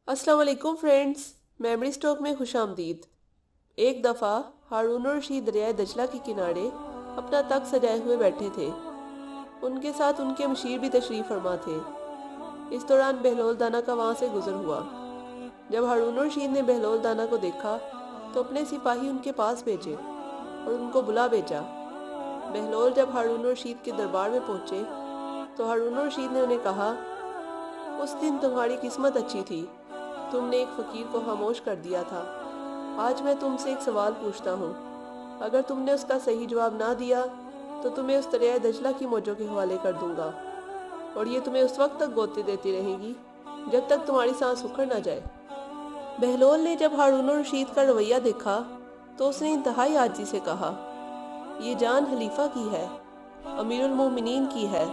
अस्सलाम वालेकुम friends, memory stock में खुश आमदीद। एक दफ़ा हारून और रशीद दरियाए दजला के किनारे अपना तख्त सजाए हुए बैठे थे। उनके साथ उनके मशीर भी तशरीफ़ फरमा थे। इस दौरान बहलोल दाना का वहाँ से गुजर हुआ। जब हारून और रशीद ने बहलोल दाना को देखा तो अपने सिपाही उनके पास भेजे और उनको बुला भेजा। बहलोल जब हारून और रशीद के दरबार में पहुँचे तो हारून और रशीद ने उन्हें कहा, उस दिन तुम्हारी किस्मत अच्छी थी, तुमने एक फ़कीर को खामोश कर दिया था। आज मैं तुमसे एक सवाल पूछता हूँ, अगर तुमने उसका सही जवाब ना दिया तो तुम्हें उस दरियाए दजला की मौजों के हवाले कर दूंगा और ये तुम्हें उस वक्त तक गोते देती रहेगी जब तक तुम्हारी सांस उखड़ ना जाए। बहलोल ने जब हारून और रशीद का रवैया देखा तो उसने इंतहाई आजिज़ी से कहा, ये जान खलीफा की है, अमीरुल मोमिनीन की है,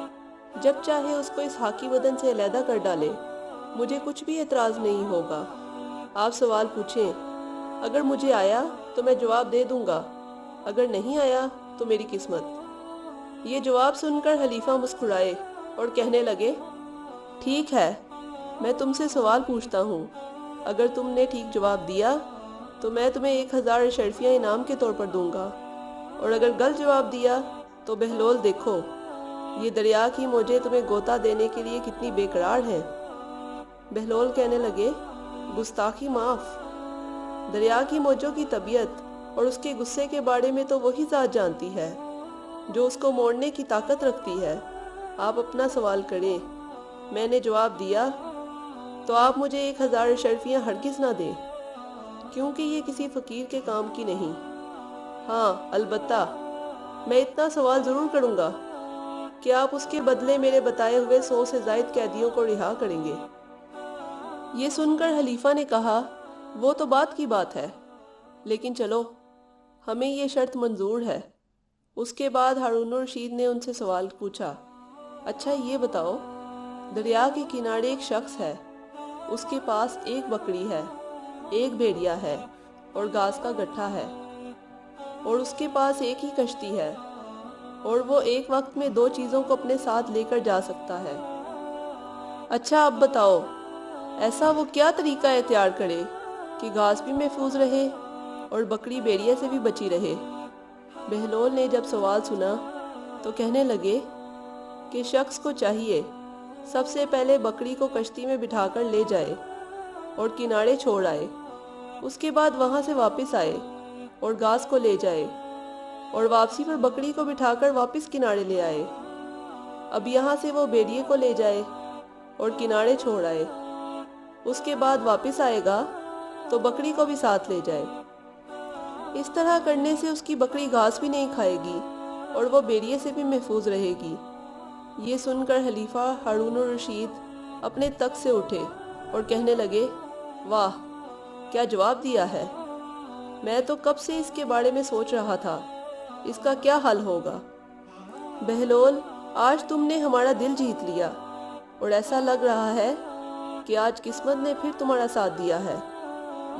जब चाहे उसको इस हाकी बदन से अलहदा कर डाले, मुझे कुछ भी एतराज़ नहीं होगा। आप सवाल पूछें, अगर मुझे आया तो मैं जवाब दे दूंगा, अगर नहीं आया तो मेरी किस्मत। ये जवाब सुनकर खलीफा मुस्कुराए और कहने लगे, ठीक है, मैं तुमसे सवाल पूछता हूँ, अगर तुमने ठीक जवाब दिया तो मैं तुम्हें 1000 अशरफियाँ इनाम के तौर पर दूंगा, और अगर गलत जवाब दिया तो बहलोल देखो, ये दरिया की मौजें तुम्हें गोता देने के लिए कितनी बेकरार हैं। बहलोल कहने लगे, गुस्ताखी माफ़, दरिया की मौजों की तबीयत और उसके गुस्से के बारे में तो वही ज़ात जानती है जो उसको मोड़ने की ताकत रखती है। आप अपना सवाल करें, मैंने जवाब दिया तो आप मुझे 1000 अशरफियाँ हरगिज़ ना दें, क्योंकि ये किसी फ़कीर के काम की नहीं। हाँ, अलबत्ता मैं इतना सवाल ज़रूर करूँगा कि आप उसके बदले मेरे बताए हुए 100 से ज़ायद कैदियों को रिहा करेंगे। ये सुनकर खलीफा ने कहा, वो तो बात की बात है, लेकिन चलो, हमें ये शर्त मंजूर है। उसके बाद हारून और रशीद ने उनसे सवाल पूछा, अच्छा ये बताओ, दरिया के किनारे एक शख्स है, उसके पास एक बकरी है, एक भेड़िया है और घास का गट्ठा है, और उसके पास एक ही कश्ती है, और वो एक वक्त में 2 चीज़ों को अपने साथ लेकर जा सकता है। अच्छा अब बताओ, ऐसा वो क्या तरीका इख्तियार करे कि घास भी महफूज रहे और बकरी भेड़िए से भी बची रहे। बहलोल ने जब सवाल सुना तो कहने लगे कि शख्स को चाहिए सबसे पहले बकरी को कश्ती में बिठाकर ले जाए और किनारे छोड़ आए, उसके बाद वहाँ से वापस आए और घास को ले जाए और वापसी पर बकरी को बिठाकर वापस किनारे ले आए। अब यहाँ से वो भेड़िए को ले जाए और किनारे छोड़ आए, उसके बाद वापस आएगा तो बकरी को भी साथ ले जाए। इस तरह करने से उसकी बकरी घास भी नहीं खाएगी और वो भेड़िए से भी महफूज रहेगी। ये सुनकर खलीफा हारून और रशीद अपने तख्त से उठे और कहने लगे, वाह, क्या जवाब दिया है। मैं तो कब से इसके बारे में सोच रहा था, इसका क्या हल होगा। बहलोल, आज तुमने हमारा दिल जीत लिया और ऐसा लग रहा है कि आज किस्मत ने फिर तुम्हारा साथ दिया है।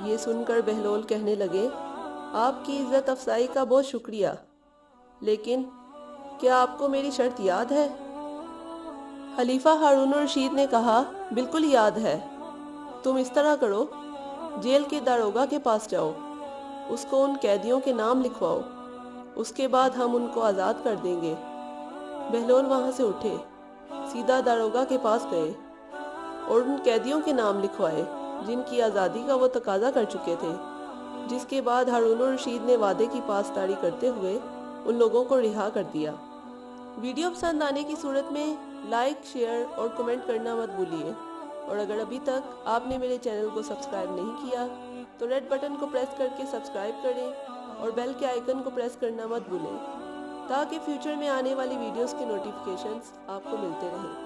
ये सुनकर बहलोल कहने लगे, आपकी इज़्ज़त अफजाई का बहुत शुक्रिया, लेकिन क्या आपको मेरी शर्त याद है। खलीफा हारून और रशीद ने कहा, बिल्कुल याद है। तुम इस तरह करो, जेल के दारोगा के पास जाओ, उसको उन कैदियों के नाम लिखवाओ, उसके बाद हम उनको आज़ाद कर देंगे। बहलोल वहाँ से उठे, सीधा दारोगा के पास गए और उन कैदियों के नाम लिखवाए जिनकी आज़ादी का वो तकाजा कर चुके थे। जिसके बाद हारून और रशीद ने वादे की पासदारी करते हुए उन लोगों को रिहा कर दिया। वीडियो पसंद आने की सूरत में लाइक, शेयर और कमेंट करना मत भूलिए, और अगर अभी तक आपने मेरे चैनल को सब्सक्राइब नहीं किया तो रेड बटन को प्रेस करके सब्सक्राइब करें और बेल के आइकन को प्रेस करना मत भूलें, ताकि फ्यूचर में आने वाली वीडियोस के नोटिफिकेशंस आपको मिलते रहें।